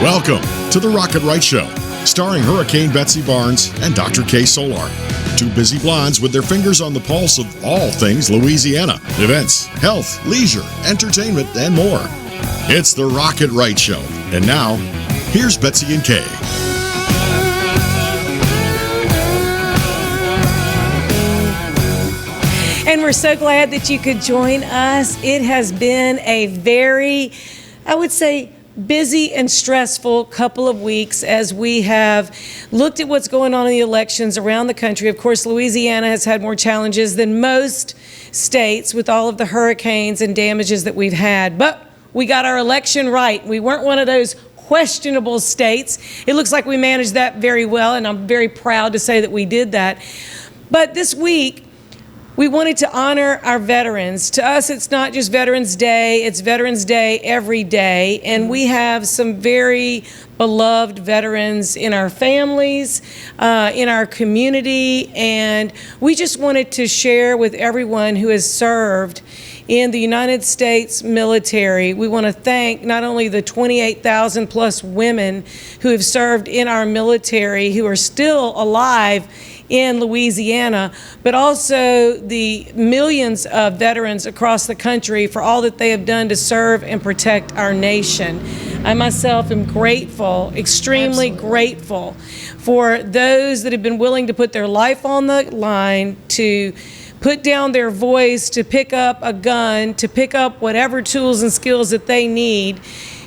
Welcome to the Rocket Right Show, starring Hurricane Betsy Barnes and Dr. K. Solar. Two busy blondes with their fingers on the pulse of all things Louisiana. Events, health, leisure, entertainment, and more. It's the Rocket Right Show. And now, here's Betsy and Kay. And we're so glad that you could join us. It has been a very, I would say, busy and stressful couple of weeks as we have looked at what's going on in the elections around the country. Of course, Louisiana has had more challenges than most states with all of the hurricanes and damages that we've had. But we got our election right. We weren't one of those questionable states. It looks like we managed that very well, and I'm very proud to say that we did that. But this week, we wanted to honor our veterans. To us, it's not just Veterans Day, it's Veterans Day every day. And we have some very beloved veterans in our families, in our community. And we just wanted to share with everyone who has served in the United States military. We want to thank not only the 28,000 plus women who have served in our military, who are still alive in Louisiana, but also the millions of veterans across the country for all that they have done to serve and protect our nation. I myself am grateful, extremely grateful for those that have been willing to put their life on the line, to put down their voice, to pick up a gun, to pick up whatever tools and skills that they need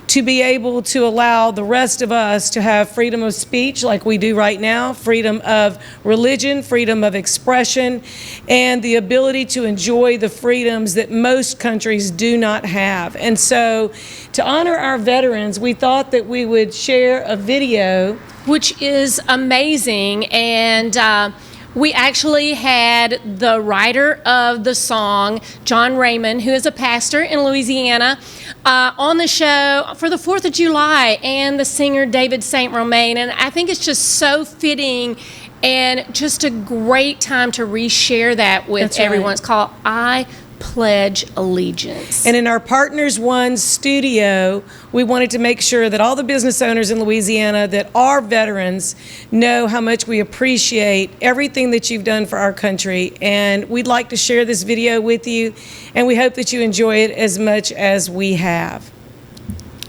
to be able to allow the rest of us to have freedom of speech like we do right now, freedom of religion, freedom of expression, and the ability to enjoy the freedoms that most countries do not have. And so to honor our veterans, we thought that we would share a video. Which is amazing, and we actually had the writer of the song, John Raymond, who is a pastor in Louisiana, on the show for the 4th of July, and the singer David St. Romain. And I think it's just so fitting and just a great time to reshare that with everyone. It's called I Pledge Allegiance. And in our Partners One studio, we wanted to make sure that all the business owners in Louisiana that are veterans know how much we appreciate everything that you've done for our country. And we'd like to share this video with you, and we hope that you enjoy it as much as we have.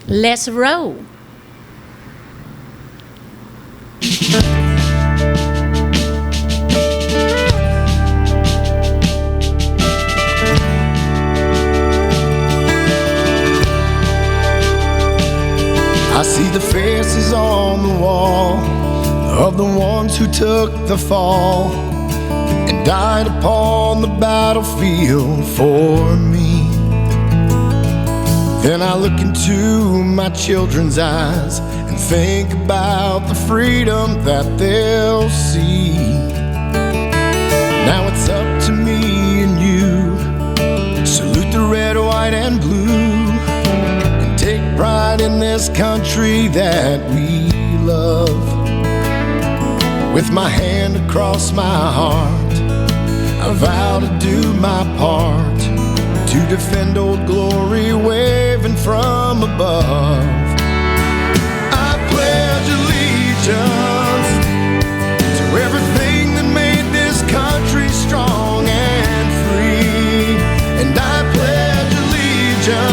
Let's roll. I see the faces on the wall of the ones who took the fall and died upon the battlefield for me. Then I look into my children's eyes and think about the freedom that they'll see. Now it's up to me and you. Salute the red, white, and blue. Take pride in this country that we love. With my hand across my heart, I vow to do my part to defend Old Glory waving from above. I pledge allegiance to everything that made this country strong and free. And I pledge allegiance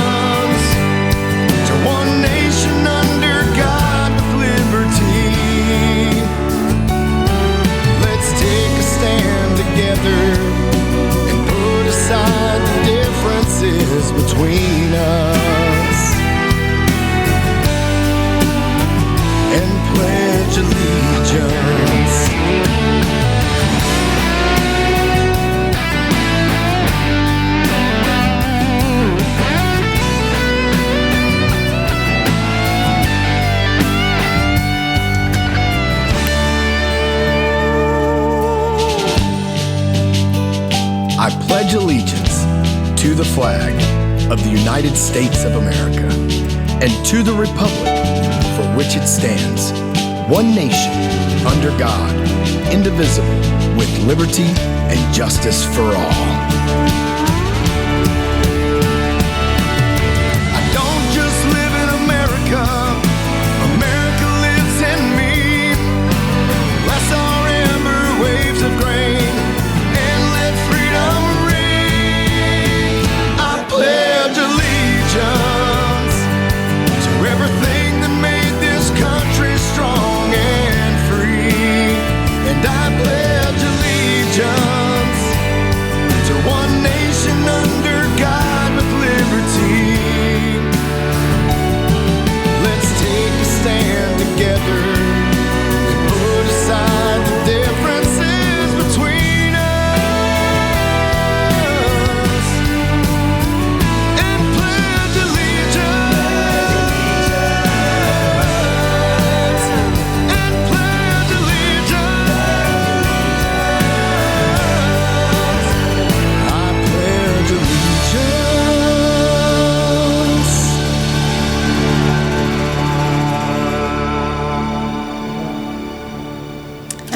one nation under God with liberty. Let's take a stand together and put aside the differences between us and pledge allegiance. I pledge allegiance to the flag of the United States of America and to the republic for which it stands, one nation, under God, indivisible, with liberty and justice for all. I don't just live in America,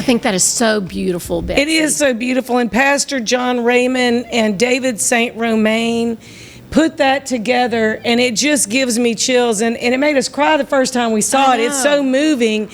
think that is so beautiful, Betsy. It is so beautiful. And Pastor John Raymond and David St. Romain put that together, and it just gives me chills. And it made us cry the first time we saw it. It's so moving.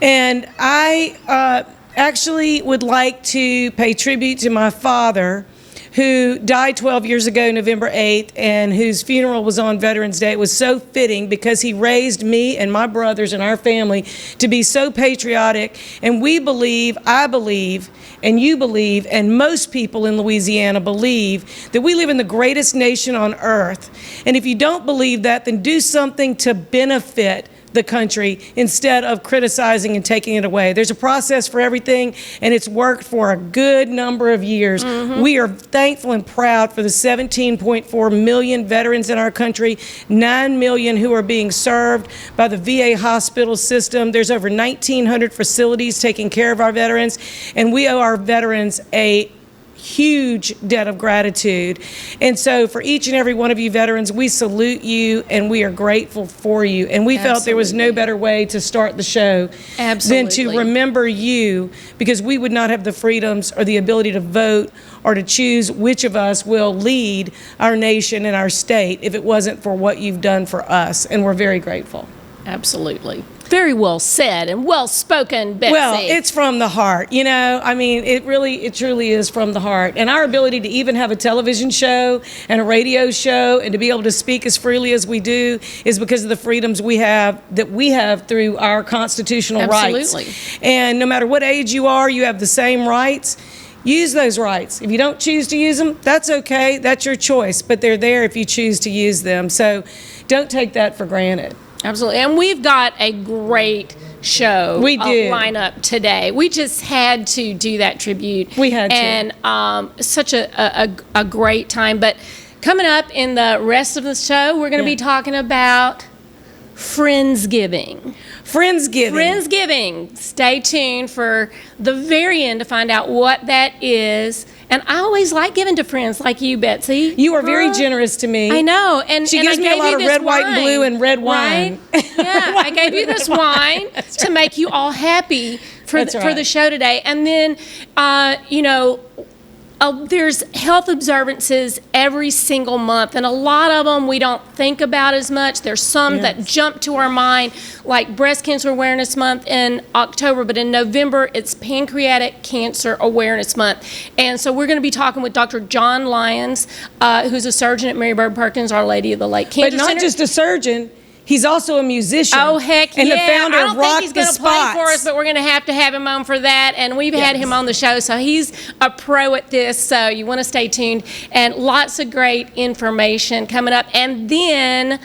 And I actually would like to pay tribute to my father, who died 12 years ago, November 8th, and whose funeral was on Veterans Day. It was so fitting because he raised me and my brothers and our family to be so patriotic. And we believe, I believe, and you believe, and most people in Louisiana believe that we live in the greatest nation on earth. And if you don't believe that, then do something to benefit the country instead of criticizing and taking it away. There's a process for everything, and it's worked for a good number of years. We are thankful and proud for the 17.4 million veterans in our country, 9 million who are being served by the VA hospital system. There's over 1,900 facilities taking care of our veterans, and we owe our veterans a huge debt of gratitude. And so for each and every one of you veterans, we salute you and we are grateful for you. And we felt there was no better way to start the show than to remember you, because we would not have the freedoms or the ability to vote or to choose which of us will lead our nation and our state if it wasn't for what you've done for us. And we're very grateful. Absolutely. Very well said and well spoken, Betsy. Well, it's from the heart, you know. I mean, it truly is from the heart. And our ability to even have a television show and a radio show and to be able to speak as freely as we do is because of the freedoms we have through our constitutional rights. And no matter what age you are, you have the same rights. Use those rights. If you don't choose to use them, that's okay. That's your choice. But they're there if you choose to use them. So don't take that for granted. Absolutely. And we've got a great show lineup today. We just had to do that tribute. We had to. And such a great time. But coming up in the rest of the show, we're going to be talking about Friendsgiving. Friendsgiving. Stay tuned for the very end to find out what that is. And I always like giving to friends like you, Betsy. You are very generous to me. I know. And she gives me a lot of red, white, and blue, and red wine. Right? Yeah, I gave you this wine to make you all happy for the show today. And then, there's health observances every single month, and a lot of them we don't think about as much. There's some that jump to our mind, like Breast Cancer Awareness Month in October, but in November it's Pancreatic Cancer Awareness Month. And so we're going to be talking with Dr. John Lyons, who's a surgeon at Mary Bird Perkins Our Lady of the Lake Cancer Center. But not just a surgeon. He's also a musician. Oh, heck yeah. And the founder of Rock the Spots. I don't think he's going to play for us, but we're going to have him on for that. And we've had him on the show, so he's a pro at this, so you want to stay tuned. And lots of great information coming up. And then,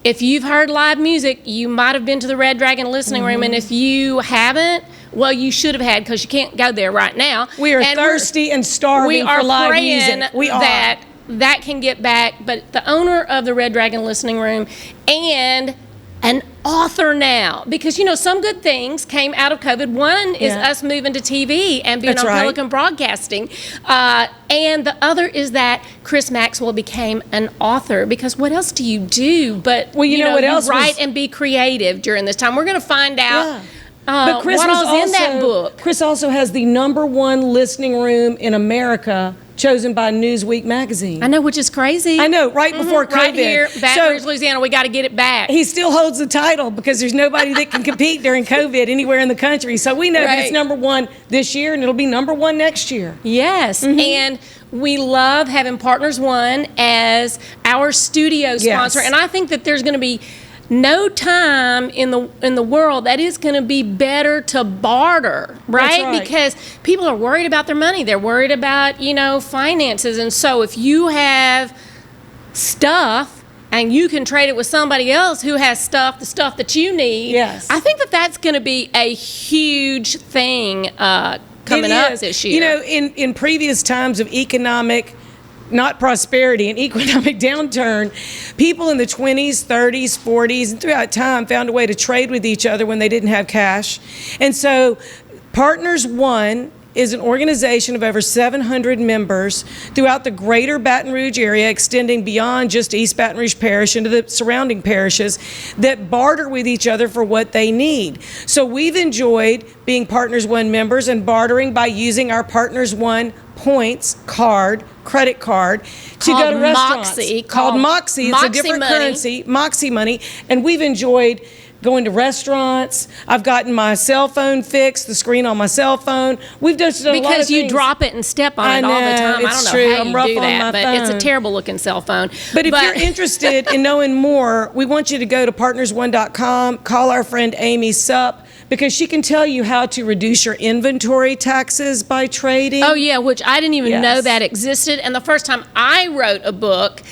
if you've heard live music, you might have been to the Red Dragon Listening Room. And if you haven't, well, you should have had, because you can't go there right now. We are thirsty and starving for live music. We are. That can get back, but the owner of the Red Dragon Listening Room and an author now, because some good things came out of COVID. One is us moving to TV and being on Pelican Broadcasting, and the other is that Chris Maxwell became an author, because what else do you do but you write and be creative during this time? We're going to find out. But Chris what was in that book. Chris also has the #1 listening room in America, chosen by Newsweek magazine. I know, which is crazy. I know, right before COVID. Right here, Baton Rouge, Louisiana, we got to get it back. He still holds the title because there's nobody that can compete during COVID anywhere in the country. So we know that it's #1 this year, and it'll be #1 next year. Yes, and we love having Partners One as our studio sponsor, and I think that there's going to be no time in the world that is going to be better to barter, right? Because people are worried about their money. They're worried about, finances. And so if you have stuff and you can trade it with somebody else who has the stuff that you need, I think that that's going to be a huge thing coming up this year. In previous times of economic not prosperity, an economic downturn, people in the 20s, 30s, 40s, and throughout time found a way to trade with each other when they didn't have cash. And so Partners One is an organization of over 700 members throughout the greater Baton Rouge area, extending beyond just East Baton Rouge Parish into the surrounding parishes, that barter with each other for what they need. So we've enjoyed being Partners One members and bartering by using our Partners One points credit card to go to restaurants. Called Moxie. It's a different currency, Moxie money, and we've enjoyed going to restaurants. I've gotten my cell phone fixed, the screen on my cell phone. We've just done a lot of things. Because you drop it and step on it all the time. I don't know how you do that, but it's a terrible looking cell phone. But if you're interested in knowing more, we want you to go to partnersone.com, call our friend Amy Supp, because she can tell you how to reduce your inventory taxes by trading. Oh, yeah, which I didn't even know that existed. And the first time I wrote a book,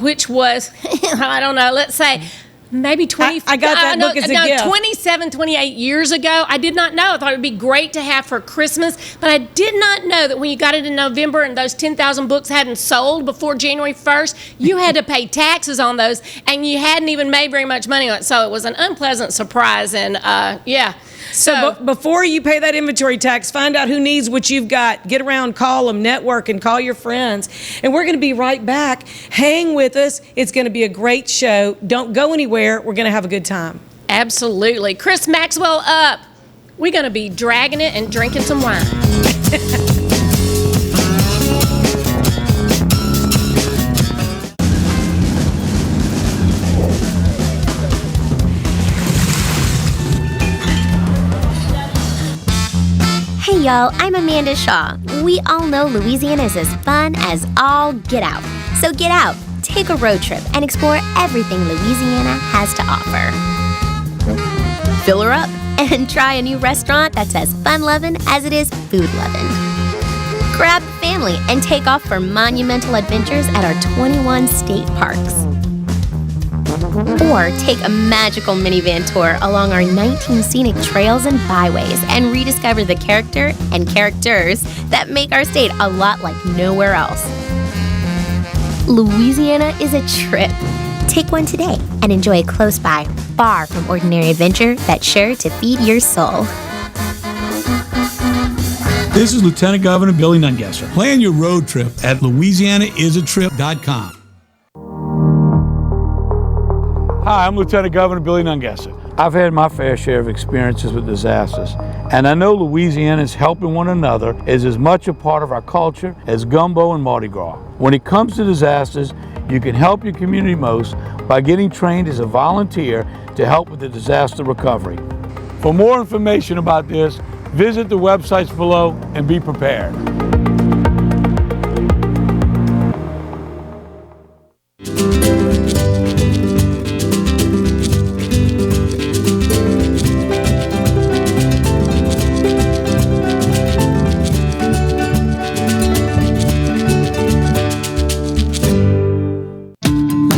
which was, I don't know, let's say, maybe 20. I got that book as a gift. 27, 28 years ago. I did not know. I thought it would be great to have for Christmas, but I did not know that when you got it in November and those 10,000 books hadn't sold before January 1st, you had to pay taxes on those, and you hadn't even made very much money on it. So it was an unpleasant surprise, and yeah. So before you pay that inventory tax, find out who needs what you've got. Get around, call them, network, and call your friends. And we're going to be right back. Hang with us. It's going to be a great show. Don't go anywhere. We're going to have a good time. Absolutely. Chris Maxwell up. We're going to be dragging it and drinking some wine. Hey y'all, I'm Amanda Shaw. We all know Louisiana is as fun as all get out. So get out, take a road trip, and explore everything Louisiana has to offer. Fill her up and try a new restaurant that's as fun-loving as it is food-loving. Grab family and take off for monumental adventures at our 21 state parks. Or take a magical minivan tour along our 19 scenic trails and byways and rediscover the character and characters that make our state a lot like nowhere else. Louisiana is a trip. Take one today and enjoy a close-by, far from ordinary adventure that's sure to feed your soul. This is Lieutenant Governor Billy Nungesser. Plan your road trip at LouisianaIsATrip.com. Hi, I'm Lieutenant Governor Billy Nungesser. I've had my fair share of experiences with disasters, and I know Louisiana's helping one another is as much a part of our culture as gumbo and Mardi Gras. When it comes to disasters, you can help your community most by getting trained as a volunteer to help with the disaster recovery. For more information about this, visit the websites below and be prepared.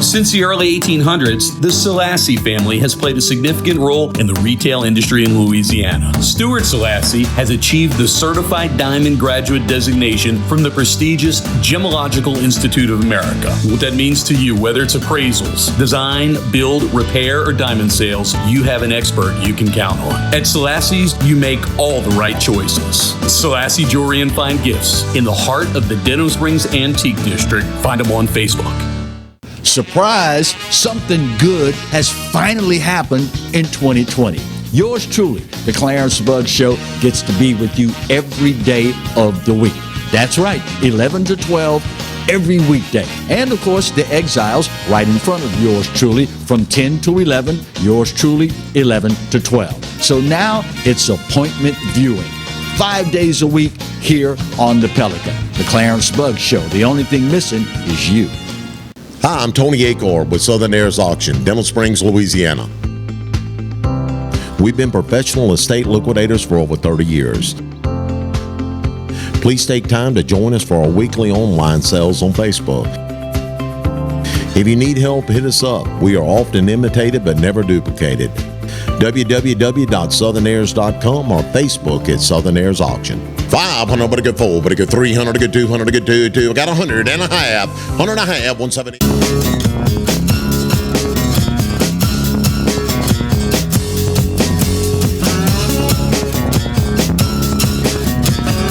Since the early 1800s, the Selassie family has played a significant role in the retail industry in Louisiana. Stuart Selassie has achieved the Certified Diamond Graduate designation from the prestigious Gemological Institute of America. What that means to you, whether it's appraisals, design, build, repair, or diamond sales, you have an expert you can count on. At Selassie's, you make all the right choices. Selassie Jewelry and Fine Gifts, in the heart of the Denham Springs Antique District. Find them on Facebook. Surprise, something good has finally happened in 2020. Yours truly, the Clarence Bugg Show, gets to be with you every day of the week. That's right, 11 to 12 every weekday. And of course, the Exiles right in front of yours truly from 10 to 11, yours truly 11 to 12. So now it's appointment viewing. 5 days a week here on the Pelican. The Clarence Bugg Show. The only thing missing is you. Hi, I'm Tony Acorb with Southern Heirs Auction, Denham Springs, Louisiana. We've been professional estate liquidators for over 30 years. Please take time to join us for our weekly online sales on Facebook. If you need help, hit us up. We are often imitated but never duplicated. www.southernheirs.com or Facebook at Southern Heirs Auction. 500, but a good 4, but a good 300, a good 200, a good 2. I got 100 and a half, 100 and a half, 170.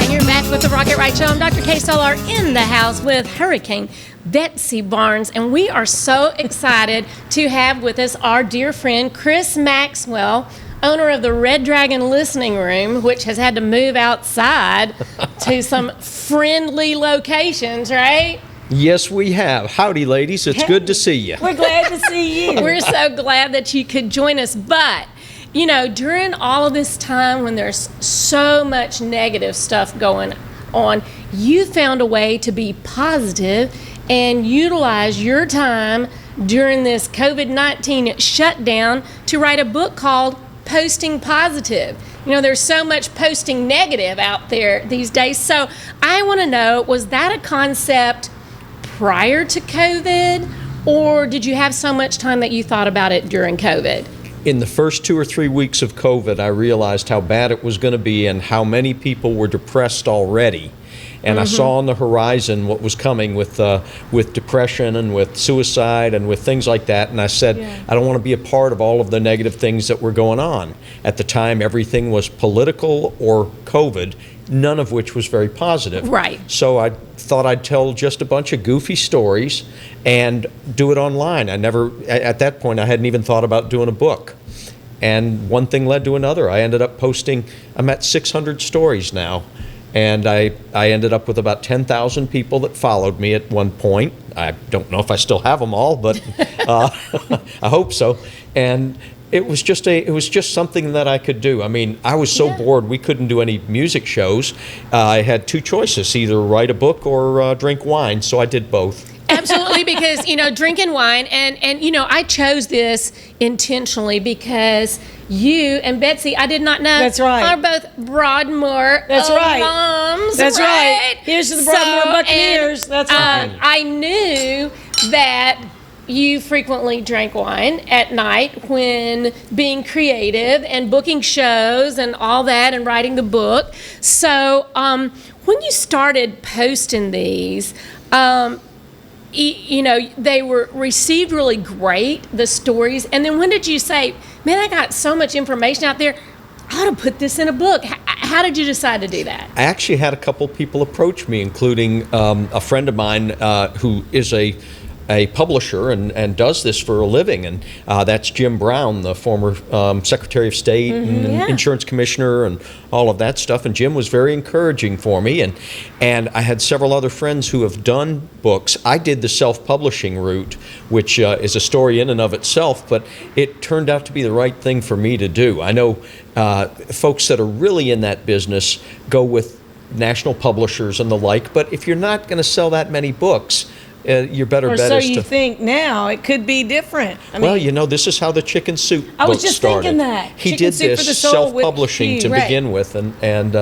And with the Rocket Right Show. I'm Dr. Kay Solar in the house with Hurricane Betsy Barnes, and we are so excited to have with us our dear friend Chris Maxwell, owner of the Red Dragon Listening Room, which has had to move outside to some friendly locations, right? Yes, we have. Howdy, ladies. It's good to see you. We're glad to see you. We're so glad that you could join us. But, you know, during all of this time when there's so much negative stuff going on, you found a way to be positive and utilize your time during this COVID-19 shutdown to write a book called Posting Positive. You know, there's so much posting negative out there these days. So I want to know, was that a concept prior to COVID, or did you have so much time that you thought about it during COVID? In the first 2 or 3 weeks of COVID, I realized how bad it was going to be and how many people were depressed already. And I saw on the horizon what was coming with depression and with suicide and with things like that. And I said, I don't want to be a part of all of the negative things that were going on. At the time, everything was political or COVID, none of which was very positive. Right. So I thought I'd tell just a bunch of goofy stories and do it online. At that point, I hadn't even thought about doing a book. And one thing led to another. I ended up posting, I'm at 600 stories now. And I ended up with about 10,000 people that followed me at one point. I don't know if I still have them all, but I hope so. And it was just something that I could do. I mean, I was so bored we couldn't do any music shows. I had two choices, either write a book or drink wine, so I did both. Absolutely, because, you know, drinking wine, and you know, I chose this intentionally because you and Betsy, I did not know, That's right. are both Broadmoor That's right. alums. That's right. Here's to the Broadmoor Buccaneers. That's right. I knew that you frequently drank wine at night when being creative and booking shows and all that and writing the book. So when you started posting these, you know, they were received really great, the stories. And then when did you say, man, I got so much information out there, I ought to put this in a book? How did you decide to do that? I actually had a couple people approach me, including a friend of mine who is a publisher and does this for a living, and that's Jim Brown, the former Secretary of State and Insurance Commissioner and all of that stuff. And Jim was very encouraging for me, and I had several other friends who have done books. I did the self-publishing route, which is a story in and of itself, but it turned out to be the right thing for me to do. I know folks that are really in that business go with national publishers and the like, but if you're not going to sell that many books, your better bet so is you to think now it could be different. I well, mean, you know, this is how the Chicken Soup I was book just started. thinking that. He Chicken did Soup for the this Soul with self-publishing Hugh, to right. begin with, and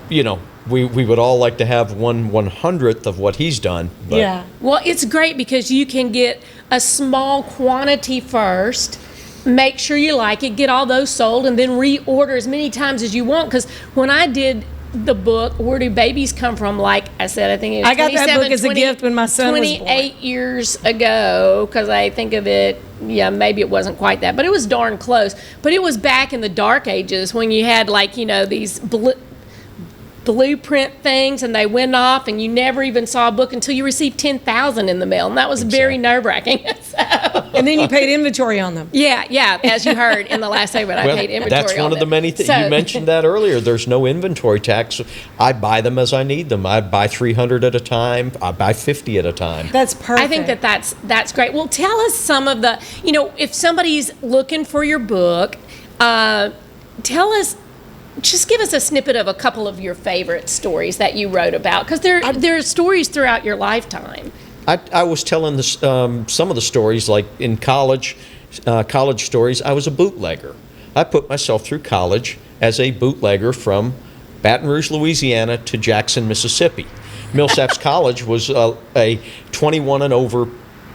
you know, we would all like to have 1/100th of what he's done. But yeah. Well, it's great because you can get a small quantity first, make sure you like it, get all those sold, and then reorder as many times as you want. Because when I did the book, Where Do Babies Come From? Like I said, I think it was I got that book as a gift when my son was born. 28 years ago, because I think of it, maybe it wasn't quite that, but it was darn close. But it was back in the dark ages when you had, like, you know, these blueprint things, and they went off, and you never even saw a book until you received 10,000 in the mail, and that was very nerve-wracking. And then you paid inventory on them. Yeah, as you heard in the last segment, I paid inventory that's on one of the them. many things. So- You mentioned that earlier. There's no inventory tax. I buy them as I need them. I buy 300 at a time. I buy 50 at a time. That's perfect. I think that's great. Well, tell us some of the, you know, if somebody's looking for your book, tell us, just give us a snippet of a couple of your favorite stories that you wrote about, because there are stories throughout your lifetime. I was telling this, some of the stories, like in college stories. I was a bootlegger. I put myself through college as a bootlegger from Baton Rouge, Louisiana to Jackson, Mississippi. Millsaps College was a 21 and over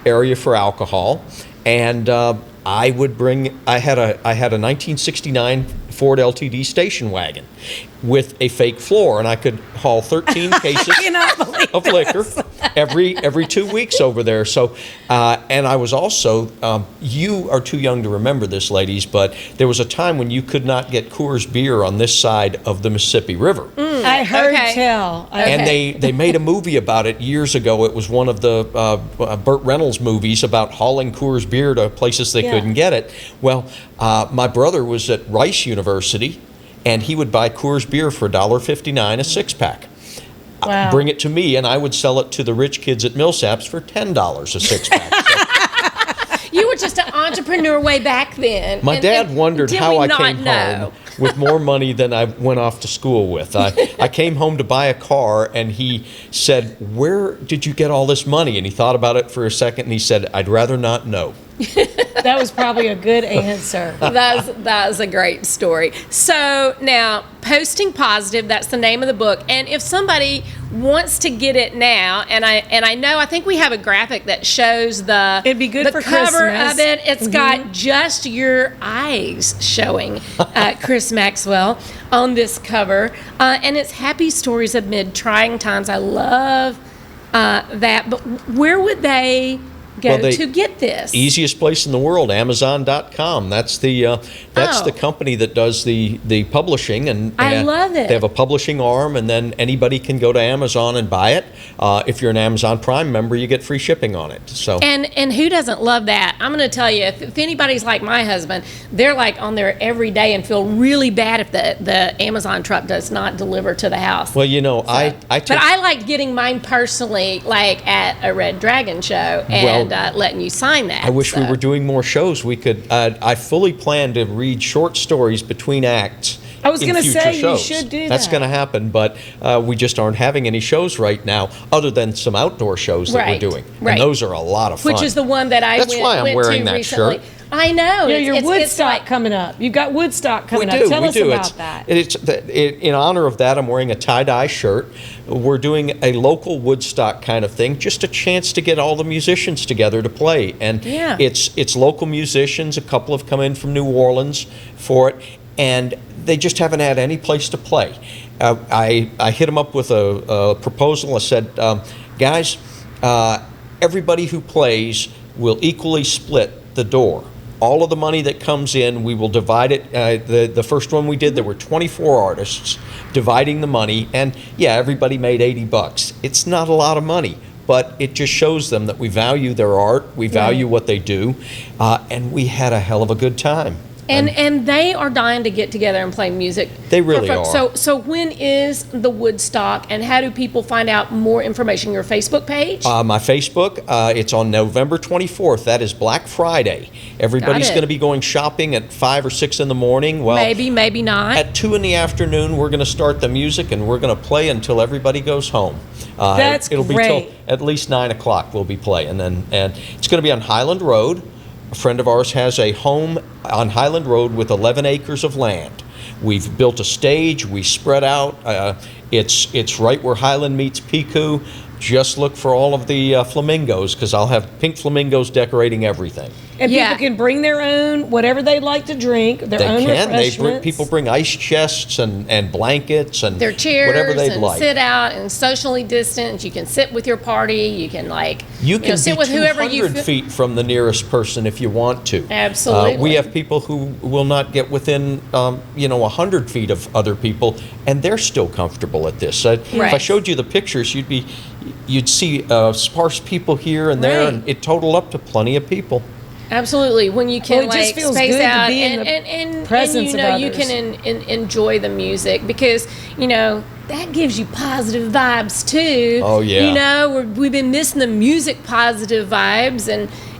area for alcohol, and I had a 1969 Ford LTD station wagon, with a fake floor, and I could haul 13 cases of liquor every 2 weeks over there. So, and I was also, you are too young to remember this, ladies, but there was a time when you could not get Coors beer on this side of the Mississippi River. I heard tell. And they made a movie about it years ago. It was one of the Burt Reynolds movies about hauling Coors beer to places they couldn't get it. Well, my brother was at Rice University, and he would buy Coors beer for $1.59 a six-pack. Wow. Bring it to me, and I would sell it to the rich kids at Millsaps for $10 a six-pack. You were just an entrepreneur way back then. My dad wondered how I came know? home with more money than I went off to school with. I came home to buy a car, and he said, "Where did you get all this money?" And he thought about it for a second, and he said, "I'd rather not know." That was probably a good answer. That was a great story. So now, Posting Positive, that's the name of the book. And if somebody wants to get it now, and I think we have a graphic that shows It'd be good the for cover Christmas. of it. It's got just your eyes showing, Chris Maxwell, on this cover. And it's happy stories amid trying times. I love that. But where would they go to get this? Easiest place in the world, Amazon.com. That's the company that does the publishing, and I love it. They have a publishing arm, and then anybody can go to Amazon and buy it. If you're an Amazon Prime member, you get free shipping on it. So and who doesn't love that? I'm going to tell you, if anybody's like my husband, they're like on there every day and feel really bad if the Amazon truck does not deliver to the house. Well, you know, but I like getting mine personally, like at a Red Dragon show, and letting you sign that. I wish we were doing more shows. We could. I fully plan to read short stories between acts. I was going to say shows. You should do that. That's going to happen, but we just aren't having any shows right now, other than some outdoor shows that we're doing, and those are a lot of fun. Which is the one that I That's why I'm wearing to that recently. shirt. I know. Yeah, your Woodstock coming up. You've got Woodstock coming up. Tell us about that. In honor of that, I'm wearing a tie-dye shirt. We're doing a local Woodstock kind of thing, just a chance to get all the musicians together to play. And it's local musicians. A couple have come in from New Orleans for it, and they just haven't had any place to play. I hit them up with a proposal. I said, guys, everybody who plays will equally split the door. All of the money that comes in, we will divide it. The first one we did, there were 24 artists dividing the money, and everybody made $80. It's not a lot of money, but it just shows them that we value their art, we value what they do, and we had a hell of a good time. And they are dying to get together and play music. They really are. So when is the Woodstock, and how do people find out more information? Your Facebook page? My Facebook, it's on November 24th. That is Black Friday. Everybody's going to be going shopping at 5 or 6 in the morning. Well, maybe not. At 2 in the afternoon, we're going to start the music, and we're going to play until everybody goes home. It'll be till at least 9 o'clock we'll be playing. And it's going to be on Highland Road. A friend of ours has a home on Highland Road with 11 acres of land. We've built a stage. We spread out. It's right where Highland meets Piku. Just look for all of the flamingos, because I'll have pink flamingos decorating everything. And people can bring their own, whatever they'd like to drink, their own refreshments. People bring ice chests and blankets and their chairs, whatever they'd like. Sit out and socially distance. You can sit with your party. You can sit with whoever you 200 feet from the nearest person if you want to. Absolutely. We have people who will not get within 100 feet of other people, and they're still comfortable at this. If I showed you the pictures, you'd see sparse people here and there, and it totaled up to plenty of people. Absolutely. When you can space out and presence of others. You can enjoy the music, because that gives you positive vibes too. Oh yeah. We've been missing the music positive vibes,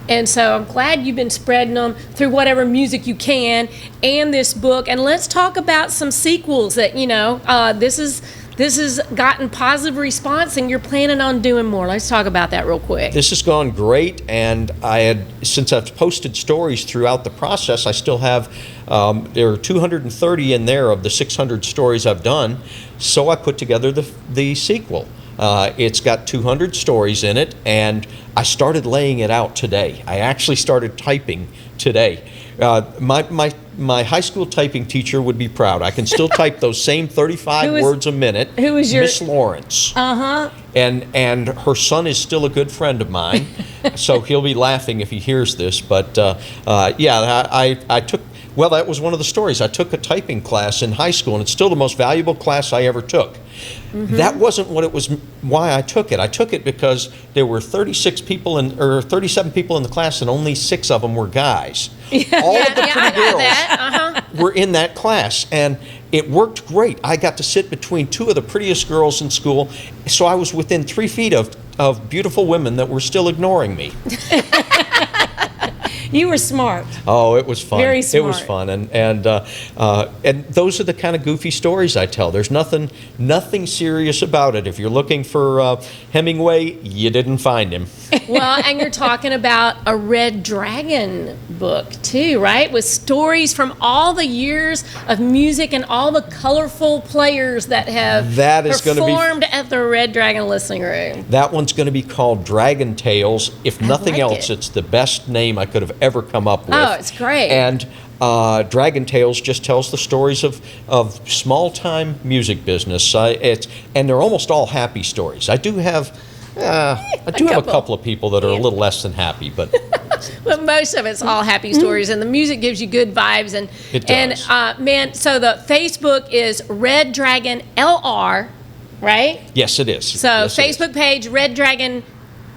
and so I'm glad you've been spreading them through whatever music you can, and this book. And let's talk about some sequels that this has gotten positive response, and you're planning on doing more. Let's talk about that real quick. This has gone great, and since I've posted stories throughout the process, I still have, there are 230 in there of the 600 stories I've done, so I put together the sequel. It's got 200 stories in it, and I started laying it out today. I actually started typing today. My my high school typing teacher would be proud. I can still type those same 35 words a minute. Who was your Miss Lawrence? And her son is still a good friend of mine, so he'll be laughing if he hears this. But I took. Well, that was one of the stories. I took a typing class in high school, and it's still the most valuable class I ever took. That wasn't why I took it. I took it because there were 37 people in the class, and only 6 of them were guys. All of the pretty girls were in that class, and it worked great. I got to sit between 2 of the prettiest girls in school, so I was within 3 feet of beautiful women that were still ignoring me. You were smart. Oh, it was fun. Very smart. It was fun, and those are the kind of goofy stories I tell. There's nothing serious about it. If you're looking for Hemingway, you didn't find him. Well, and you're talking about a Red Dragon book too, right? With stories from all the years of music and all the colorful players that have performed at the Red Dragon Listening Room. That one's going to be called Dragon Tales. If nothing else, it's the best name I could have ever come up with. Oh, it's great. And Dragon Tales just tells the stories of small-time music business. And they're almost all happy stories. I do have a couple of people that are a little less than happy, but but most of it's all happy stories, and the music gives you good vibes. And it does. And so the Facebook is Red Dragon LR, right? Yes, it is. So yes, Facebook page Red Dragon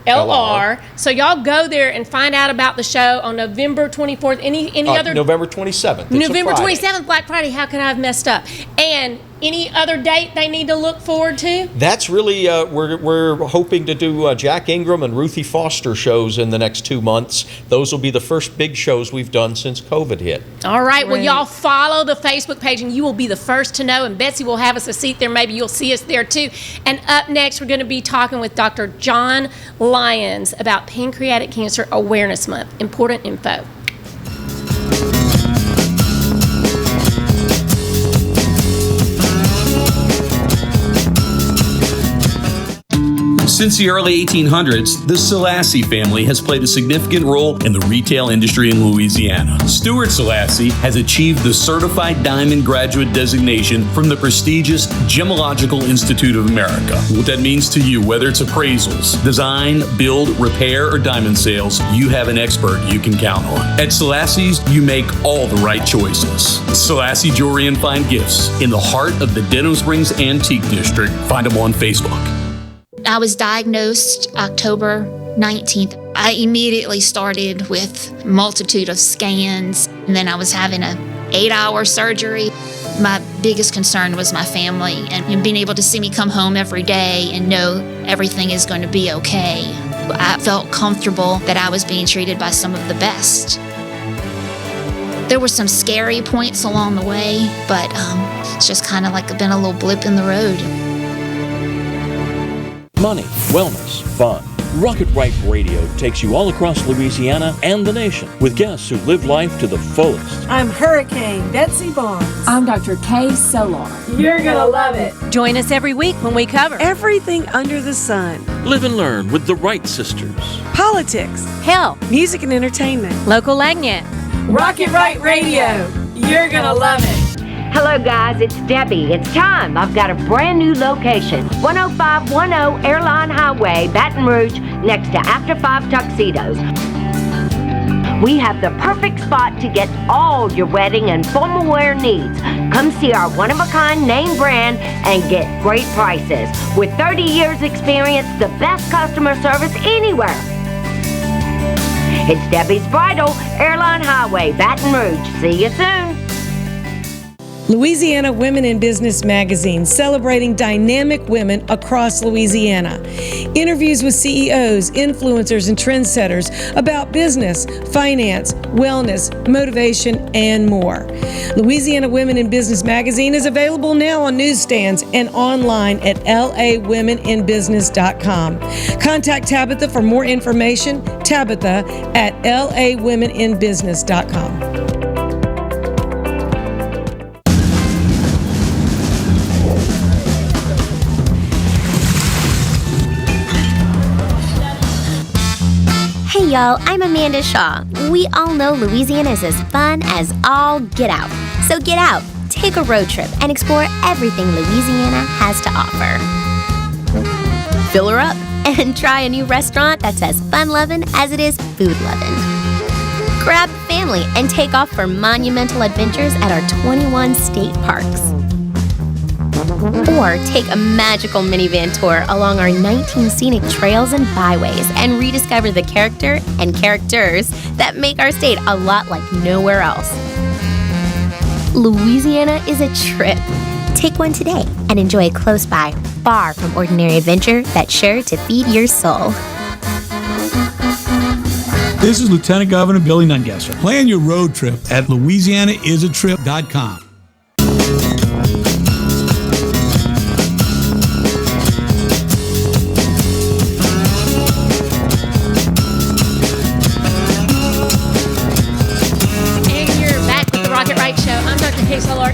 LR. So y'all go there and find out about the show on November 24th. Any other? November 27th. It's November a Friday. 27th, Black Friday. How could I have messed up? And any other date they need to look forward to? That's really, we're hoping to do Jack Ingram and Ruthie Foster shows in the next 2 months. Those will be the first big shows we've done since COVID hit. All right. Well, y'all follow the Facebook page and you will be the first to know. And Betsy will have us a seat there. Maybe you'll see us there too. And up next, we're going to be talking with Dr. John Lyons about Pancreatic Cancer Awareness Month. Important info. Since the early 1800s, the Selassie family has played a significant role in the retail industry in Louisiana. Stuart Selassie has achieved the Certified Diamond Graduate designation from the prestigious Gemological Institute of America. What that means to you, whether it's appraisals, design, build, repair, or diamond sales, you have an expert you can count on. At Selassie's, you make all the right choices. Selassie Jewelry and Fine Gifts in the heart of the Denham Springs Antique District. Find them on Facebook. I was diagnosed October 19th. I immediately started with a multitude of scans, and then I was having an 8-hour surgery. My biggest concern was my family and being able to see me come home every day and know everything is going to be okay. I felt comfortable that I was being treated by some of the best. There were some scary points along the way, but it's just kind of like been a little blip in the road. Money, wellness, fun. Rocket Right Radio takes you all across Louisiana and the nation with guests who live life to the fullest. I'm Hurricane Betsy Barnes. I'm Dr. Kay Solar. You're gonna love it. Join us every week when we cover everything under the sun. Live and learn with the Wright sisters. Politics, health, music and entertainment, local Lagnet. Rocket Right Radio. You're gonna love it. Hello guys, it's Debbie. It's time. I've got a brand new location. 10510 Airline Highway, Baton Rouge, next to After 5 Tuxedos. We have the perfect spot to get all your wedding and formal wear needs. Come see our one-of-a-kind name brand and get great prices. With 30 years experience, the best customer service anywhere. It's Debbie's Bridal, Airline Highway, Baton Rouge. See you soon. Louisiana Women in Business magazine, celebrating dynamic women across Louisiana. Interviews with CEOs, influencers, and trendsetters about business, finance, wellness, motivation, and more. Louisiana Women in Business magazine is available now on newsstands and online at lawomeninbusiness.com. Contact Tabitha for more information, Tabitha at lawomeninbusiness.com. Hey y'all, I'm Amanda Shaw. We all know Louisiana is as fun as all get out. So get out, take a road trip, and explore everything Louisiana has to offer. Fill her up and try a new restaurant that's as fun-loving as it is food-loving. Grab the family and take off for monumental adventures at our 21 state parks. Or take a magical minivan tour along our 19 scenic trails and byways and rediscover the character and characters that make our state a lot like nowhere else. Louisiana is a trip. Take one today and enjoy a close by, far from ordinary adventure that's sure to feed your soul. This is Lieutenant Governor Billy Nungesser. Plan your road trip at LouisianaIsATrip.com.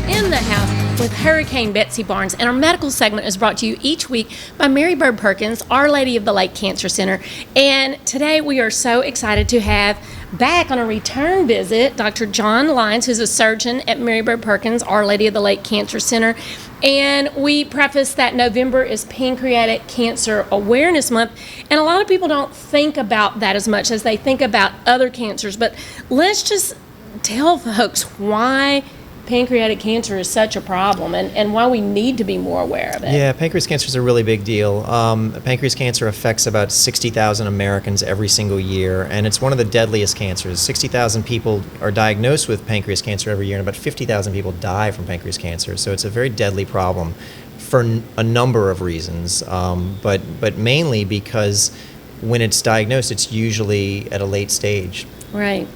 In the house with Hurricane Betsy Barnes, and our medical segment is brought to you each week by Mary Bird Perkins, Our Lady of the Lake Cancer Center. And today we are so excited to have back on a return visit Dr. John Lyons, who's a surgeon at Mary Bird Perkins, Our Lady of the Lake Cancer Center. And we preface that November is Pancreatic Cancer Awareness Month, and a lot of people don't think about that as much as they think about other cancers. But let's just tell folks why pancreatic cancer is such a problem and why we need to be more aware of it. Yeah, pancreas cancer is a really big deal. Pancreas cancer affects about 60,000 Americans every single year, and it's one of the deadliest cancers. 60,000 people are diagnosed with pancreas cancer every year, and about 50,000 people die from pancreas cancer. So it's a very deadly problem for a number of reasons, but mainly because when it's diagnosed, it's usually at a late stage. Right.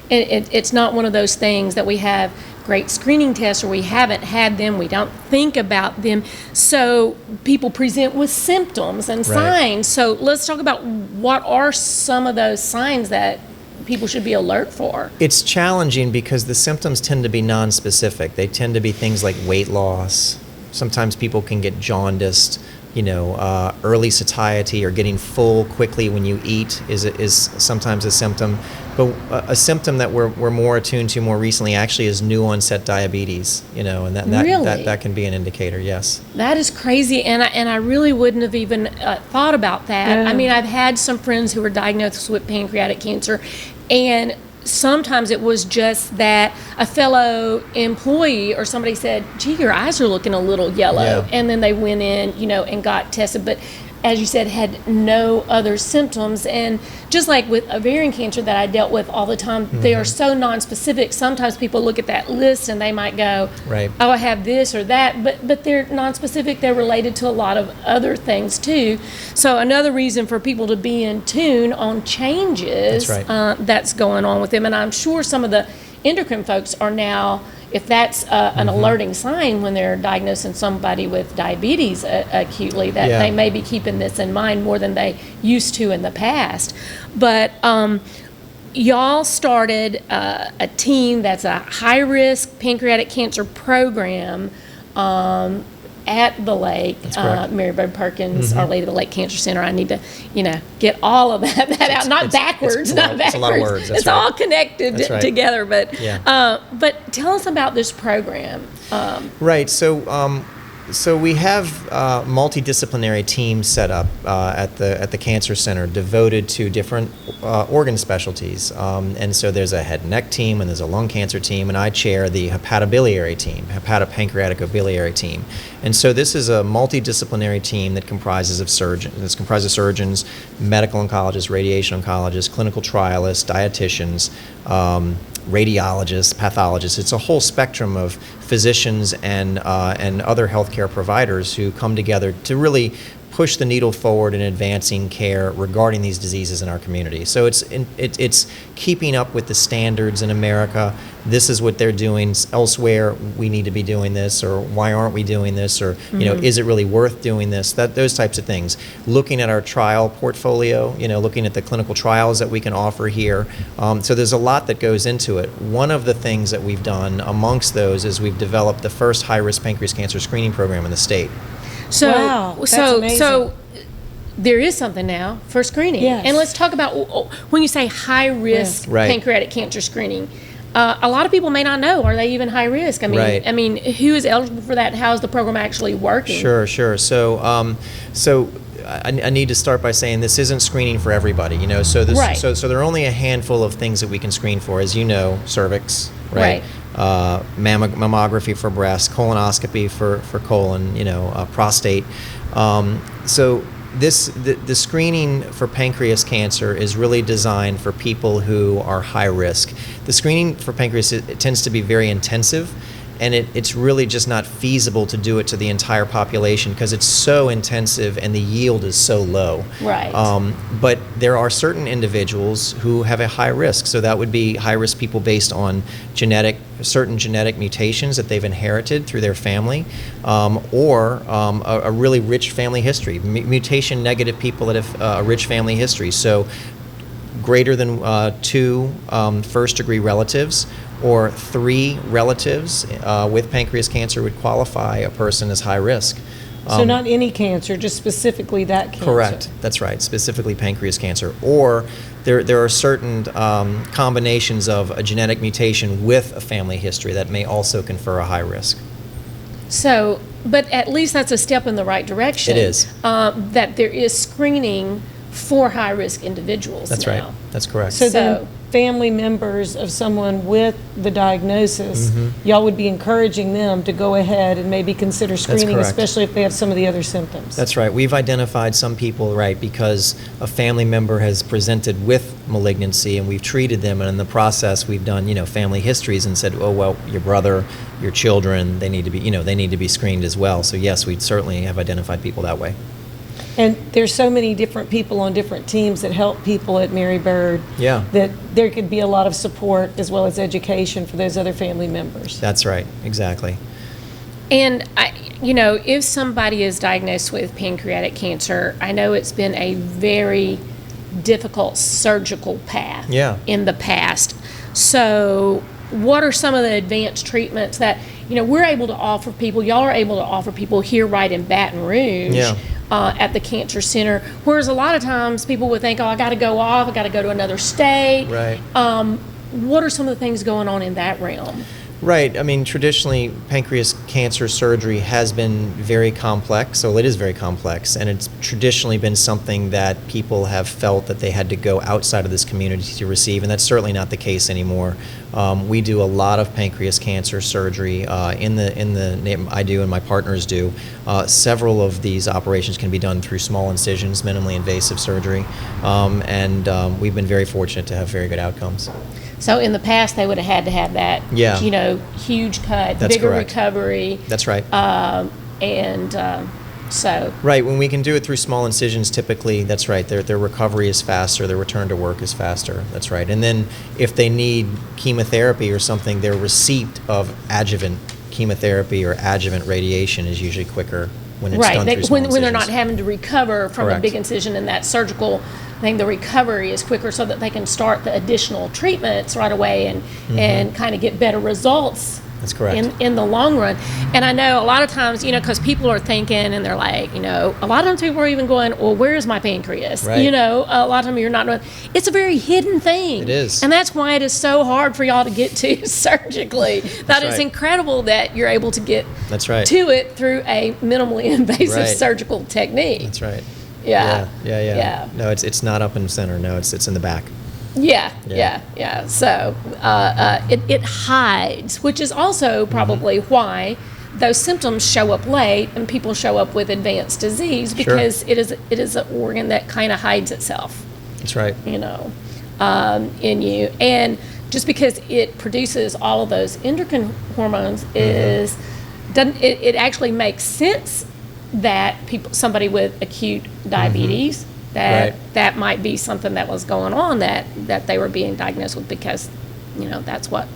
It's not one of those things that we have great screening tests or we haven't had them, we don't think about them, so people present with symptoms and signs. So let's talk about what are some of those signs that people should be alert for. It's challenging because the symptoms tend to be non-specific. They tend to be things like weight loss. Sometimes people can get jaundiced. Early satiety or getting full quickly when you eat is sometimes a symptom. But a symptom that we're more attuned to more recently actually is new onset diabetes, and that can be an indicator, yes. That is crazy, and I really wouldn't have even thought about that. Yeah. I mean, I've had some friends who were diagnosed with pancreatic cancer, and sometimes it was just that a fellow employee or somebody said, gee, your eyes are looking a little yellow. Yeah. And then they went in, and got tested. But as you said, had no other symptoms. And just like with ovarian cancer that I dealt with all the time, they are so nonspecific. Sometimes people look at that list and they might go, right, oh, I have this or that. But they're nonspecific. They're related to a lot of other things too. So another reason for people to be in tune on changes that's going on with them. And I'm sure some of the endocrine folks are now, if that's an alerting sign when they're diagnosing somebody with diabetes acutely, that they may be keeping this in mind more than they used to in the past. But y'all started a team that's a high-risk pancreatic cancer program at the lake, Mary Bird Perkins, Our Lady of the Lake Cancer Center. I need to, get all of that out. Not backwards. It's a lot of words. It's all connected together. But but tell us about this program. Right. So we have multidisciplinary teams set up at the Cancer Center devoted to different organ specialties. And so there's a head and neck team, and there's a lung cancer team, and I chair the hepatobiliary team, hepatopancreaticobiliary team. And so this is a multidisciplinary team that comprises surgeons, medical oncologists, radiation oncologists, clinical trialists, dietitians, radiologists, pathologists. It's a whole spectrum of physicians and other healthcare providers who come together to really push the needle forward in advancing care regarding these diseases in our community. So it's keeping up with the standards in America. This is what they're doing elsewhere. We need to be doing this, or why aren't we doing this, or is it really worth doing this? Those types of things. Looking at our trial portfolio, looking at the clinical trials that we can offer here. So there's a lot that goes into it. One of the things that we've done amongst those is we've developed the first high-risk pancreas cancer screening program in the state. So, wow, that's amazing. so there is something now for screening. Yes. And let's talk about when you say high risk Right. pancreatic cancer screening. A lot of people may not know, are they even high risk? I mean, Right. who is eligible for that? How is the program actually working? Sure. So, I need to start by saying this isn't screening for everybody. So Right. so there are only a handful of things that we can screen for, as you know, cervix, right? Mammography for breast, colonoscopy for colon, prostate. So the screening for pancreas cancer is really designed for people who are high risk. The screening for pancreas, it tends to be very intensive, and it's really just not feasible to do it to the entire population because it's so intensive and the yield is so low. Right. But there are certain individuals who have a high risk. So that would be high risk people based on certain genetic mutations that they've inherited through their family, or a really rich family history. Mutation negative people that have a rich family history. So greater than 2 first-degree relatives or 3 relatives with pancreas cancer would qualify a person as high risk. So not any cancer, just specifically that cancer. Correct. That's right. Specifically pancreas cancer. Or there are certain combinations of a genetic mutation with a family history that may also confer a high risk. So, but at least that's a step in the right direction. It is. That there is screening for high-risk individuals. That's now. right. That's correct. So then family members of someone with the diagnosis, y'all would be encouraging them to go ahead and maybe consider screening, correct. especially if they have some of the other symptoms. That's right. We've identified some people, right, because a family member has presented with malignancy and we've treated them, and in the process we've done, family histories and said, oh, well, your brother, your children, they need to be screened as well. So yes, we certainly have identified people that way. And there's so many different people on different teams that help people at Mary Bird. Yeah. That there could be a lot of support as well as education for those other family members. That's right. Exactly. And if somebody is diagnosed with pancreatic cancer, I know it's been a very difficult surgical path in the past. So what are some of the advanced treatments that, we're able to offer people, y'all are able to offer people here right in Baton Rouge at the Cancer Center, whereas a lot of times people would think, oh, I got to go off, I got to go to another state. Right. What are some of the things going on in that realm? Right. I mean, traditionally, pancreas cancer surgery has been very complex. So it is very complex, and it's traditionally been something that people have felt that they had to go outside of this community to receive, and that's certainly not the case anymore. We do a lot of pancreas cancer surgery I do and my partners do. Several of these operations can be done through small incisions, minimally invasive surgery, and we've been very fortunate to have very good outcomes. So in the past, they would have had to have that, huge cut, That's bigger correct. recovery. That's right. So. Right, when we can do it through small incisions, typically, that's right, their recovery is faster, their return to work is faster, that's right. And then if they need chemotherapy or something, their receipt of adjuvant chemotherapy or adjuvant radiation is usually quicker when it's done through small incisions. When they're not having to recover from Correct. a big incision in that surgical thing, the recovery is quicker so that they can start the additional treatments right away and kind of get better results. That's correct. In the long run. And I know a lot of times, because people are thinking and they're like, a lot of times people are even going, well, where is my pancreas? Right. A lot of times you're not knowing. It's a very hidden thing. It is. And that's why it is so hard for y'all to get to surgically. That is right. incredible that you're able to get That's right. to it through a minimally invasive Right. surgical technique. That's right. Yeah. Yeah. No, it's not up in the center. No, it's in the back. Yeah. So it hides, which is also probably why those symptoms show up late and people show up with advanced disease, because it is an organ that kind of hides itself. That's right. In you, and just because it produces all of those endocrine hormones it actually makes sense that somebody with acute diabetes. That might be something that was going on that they were being diagnosed with, because that's what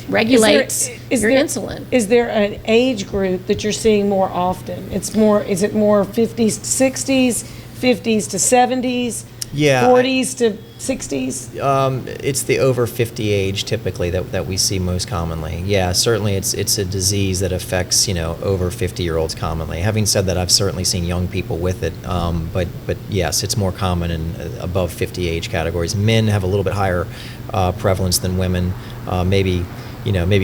regulates your insulin. Is there an age group that you're seeing more often? Is it more 50s to 60s, 50s to 70s? Yeah. 40s to 60s? It's the over 50 age typically that we see most commonly. Yeah, certainly it's a disease that affects, over 50-year-olds commonly. Having said that, I've certainly seen young people with it, but yes, it's more common in above 50 age categories. Men have a little bit higher prevalence than women, maybe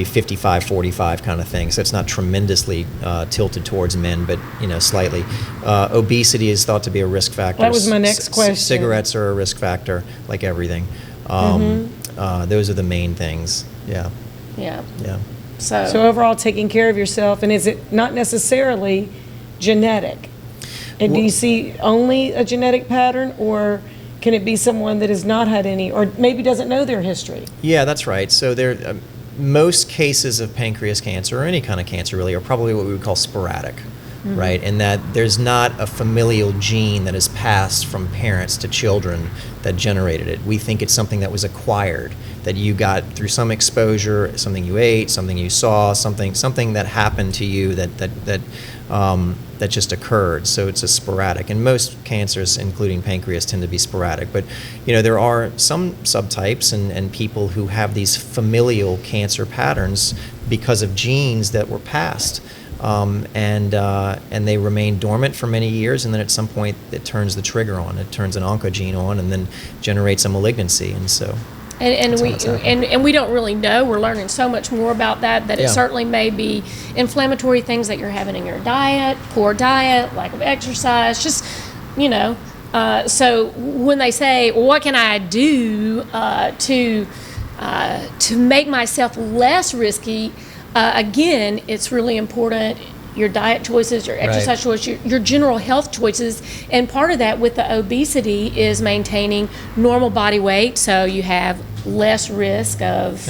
55, 45 kind of thing. So it's not tremendously tilted towards men, but, slightly. Obesity is thought to be a risk factor. That was my next question. Cigarettes are a risk factor, like everything. Those are the main things. Yeah. Yeah. Yeah. So overall, taking care of yourself, and is it not necessarily genetic? And do you see only a genetic pattern, or can it be someone that has not had any, or maybe doesn't know their history? Yeah, that's right. So there, most cases of pancreas cancer, or any kind of cancer really, are probably what we would call sporadic, right? And that there's not a familial gene that is passed from parents to children that generated it. We think it's something that was acquired, that you got through some exposure, something you ate, something you saw, something that happened to you that just occurred. So it's a sporadic, and most cancers, including pancreas, tend to be sporadic. But there are some subtypes and people who have these familial cancer patterns because of genes that were passed, and they remain dormant for many years, and then at some point it turns the trigger on. It turns an oncogene on, and then generates a malignancy, and so. And we don't really know. We're learning so much more about that it certainly may be inflammatory things that you're having in your diet, poor diet, lack of exercise, just, so when they say, well, what can I do to make myself less risky, again, it's really important. Your diet choices, your exercise choices, your general health choices, and part of that with the obesity is maintaining normal body weight, so you have less risk of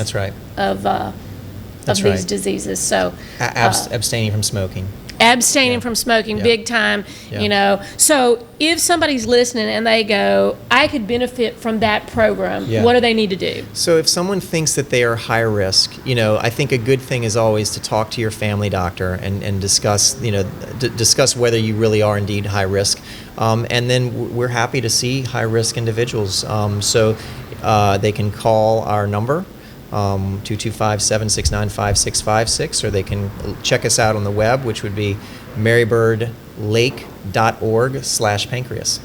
these diseases. So abstaining from smoking. From smoking, big time. So if somebody's listening and they go, I could benefit from that program, what do they need to do? So if someone thinks that they are high risk, I think a good thing is always to talk to your family doctor and discuss, discuss whether you really are indeed high risk. And then we're happy to see high risk individuals. So they can call our number, 225-769-5656, or they can check us out on the web, which would be marybirdlake.org/pancreas.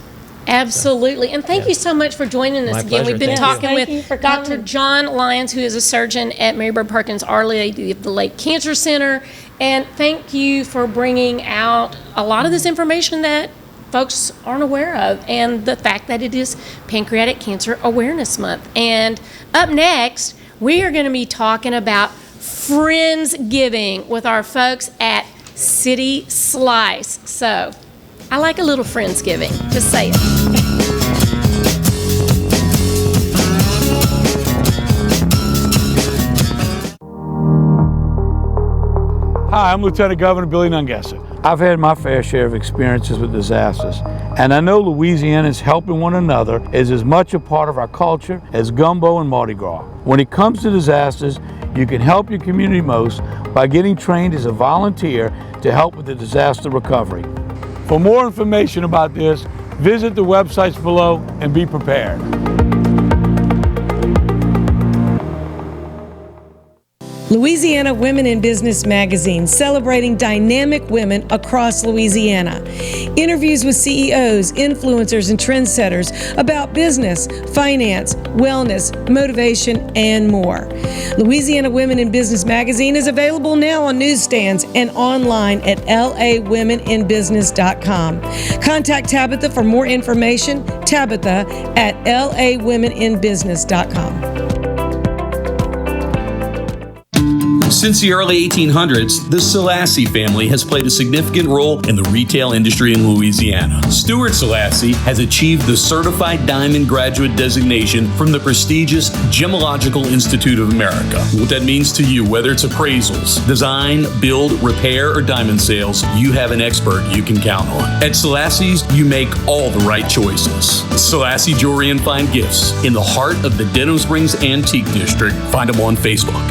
Absolutely. And thank you so much for joining us again. We've been talking with Dr. John Lyons, who is a surgeon at Mary Bird Perkins Our Lady of the Lake Cancer Center. And thank you for bringing out a lot of this information that folks aren't aware of, and the fact that it is Pancreatic Cancer Awareness Month. And up next, we are going to be talking about Friendsgiving with our folks at City Slice. So, I like a little Friendsgiving, just say it. Hi, I'm Lieutenant Governor Billy Nungesser. I've had my fair share of experiences with disasters, and I know Louisianans helping one another is as much a part of our culture as gumbo and Mardi Gras. When it comes to disasters, you can help your community most by getting trained as a volunteer to help with the disaster recovery. For more information about this, visit the websites below and be prepared. Louisiana Women in Business magazine, celebrating dynamic women across Louisiana. Interviews with CEOs, influencers, and trendsetters about business, finance, wellness, motivation, and more. Louisiana Women in Business magazine is available now on newsstands and online at lawomeninbusiness.com. Contact Tabitha for more information, Tabitha at lawomeninbusiness.com. Since the early 1800s, the Selassie family has played a significant role in the retail industry in Louisiana. Stuart Selassie has achieved the Certified Diamond Graduate designation from the prestigious Gemological Institute of America. What that means to you, whether it's appraisals, design, build, repair, or diamond sales, you have an expert you can count on. At Selassie's, you make all the right choices. Selassie Jewelry and Fine Gifts, in the heart of the Denham Springs Antique District. Find them on Facebook.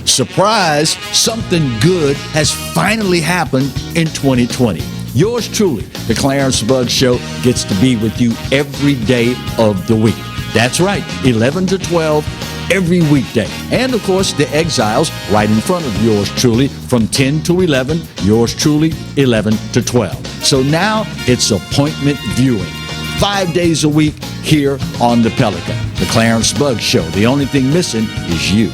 Surprise, something good has finally happened in 2020. Yours truly, the Clarence Bugg Show, gets to be with you every day of the week. That's right, 11 to 12 every weekday. And of course, the Exiles right in front of yours truly from 10 to 11, yours truly 11 to 12. So now it's appointment viewing. 5 days a week here on the Pelican. The Clarence Bugg Show. The only thing missing is you.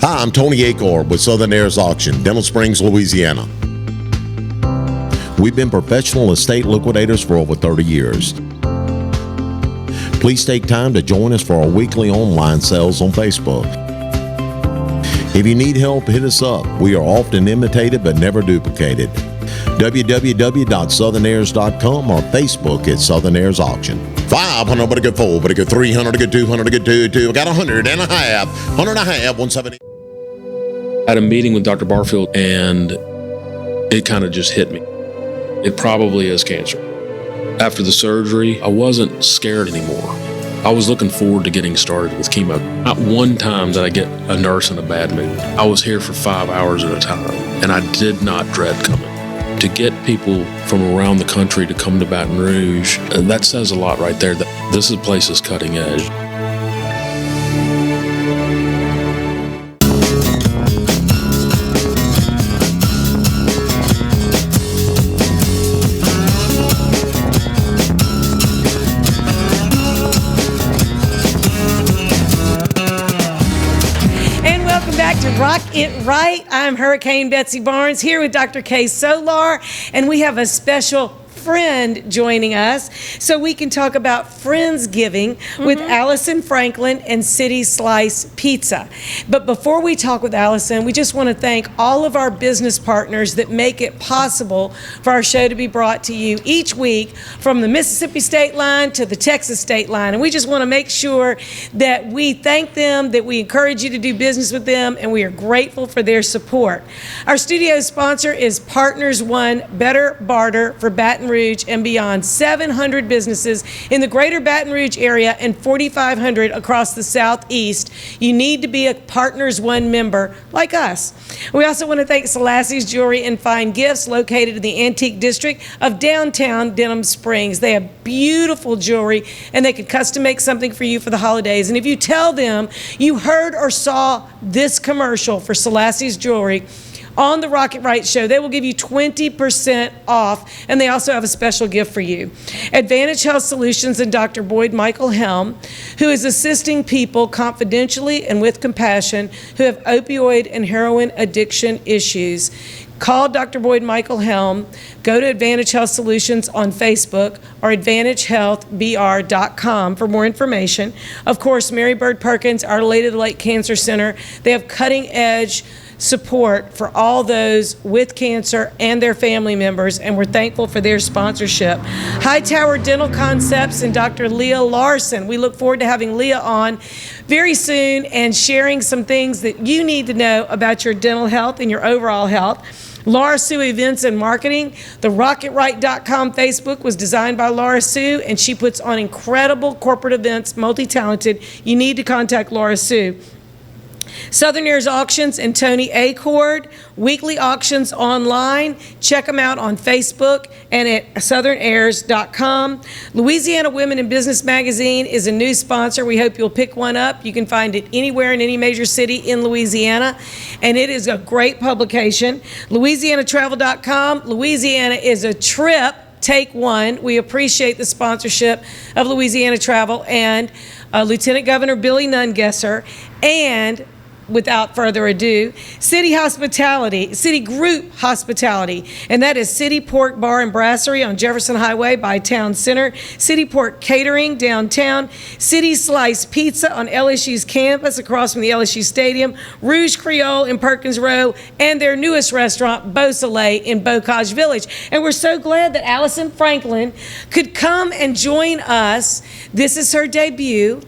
Hi, I'm Tony Acor with Southern Heirs Auction, Dental Springs, Louisiana. We've been professional estate liquidators for over 30 years. Please take time to join us for our weekly online sales on Facebook. If you need help, hit us up. We are often imitated but never duplicated. www.southernheirs.com or Facebook at Southern Heirs Auction. 500, but a good 4, but a good 300, a good 200, a good 2. I got 100 and a half, 100 and a half, 170. I had a meeting with Dr. Barfield and it kind of just hit me. It probably is cancer. After the surgery, I wasn't scared anymore. I was looking forward to getting started with chemo. Not one time did I get a nurse in a bad mood. I was here for 5 hours at a time, and I did not dread coming. To get people from around the country to come to Baton Rouge, that says a lot right there. That this place is cutting edge. Rock It Right. I'm Hurricane Betsy Barnes here with Dr. Kay Solar, and we have a special friend joining us so we can talk about Friendsgiving with Allison Franklin and City Slice Pizza. But before we talk with Allison, we just want to thank all of our business partners that make it possible for our show to be brought to you each week from the Mississippi state line to the Texas state line. And we just want to make sure that we thank them, that we encourage you to do business with them, and we are grateful for their support. Our studio sponsor is Partners One Better Barter for Baton Rouge and beyond. 700 businesses in the greater Baton Rouge area and 4,500 across the southeast. You need to be a Partners One member like us. We also want to thank Selassie's Jewelry and Fine Gifts, located in the Antique District of downtown Denham Springs. They have beautiful jewelry and they can custom make something for you for the holidays. And if you tell them you heard or saw this commercial for Selassie's Jewelry on the Rocket Right Show, they will give you 20% off, and they also have a special gift for you. Advantage Health Solutions and Dr. Boyd Michael Helm, who is assisting people confidentially and with compassion who have opioid and heroin addiction issues. Call Dr. Boyd Michael Helm, go to Advantage Health Solutions on Facebook or AdvantageHealthBR.com for more information. Of course, Mary Bird Perkins, Our Lady of the Lake Cancer Center, they have cutting edge support for all those with cancer and their family members, and we're thankful for their sponsorship. Hightower Dental Concepts and Dr. Leah Larson. We look forward to having Leah on very soon and sharing some things that you need to know about your dental health and your overall health. Laura Sue Events and Marketing. The RocketRight.com Facebook was designed by Laura Sue, and she puts on incredible corporate events, multi-talented. You need to contact Laura Sue. Southern Heirs Auctions and Tony Acord, weekly auctions online. Check them out on Facebook and at southernheirs.com. Louisiana Women in Business Magazine is a new sponsor. We hope you'll pick one up. You can find it anywhere in any major city in Louisiana, and it is a great publication. LouisianaTravel.com. Louisiana is a trip. Take one. We appreciate the sponsorship of Louisiana Travel and Lieutenant Governor Billy Nungesser, and without further ado, City Group Hospitality, and that is City Pork Bar and Brasserie on Jefferson Highway by Town Center, City Pork Catering downtown, City Slice Pizza on LSU's campus across from the LSU Stadium, Rouge Creole in Perkins Row, and their newest restaurant, Beau Soleil in Bocage Village. And we're so glad that Allison Franklin could come and join us. This is her debut,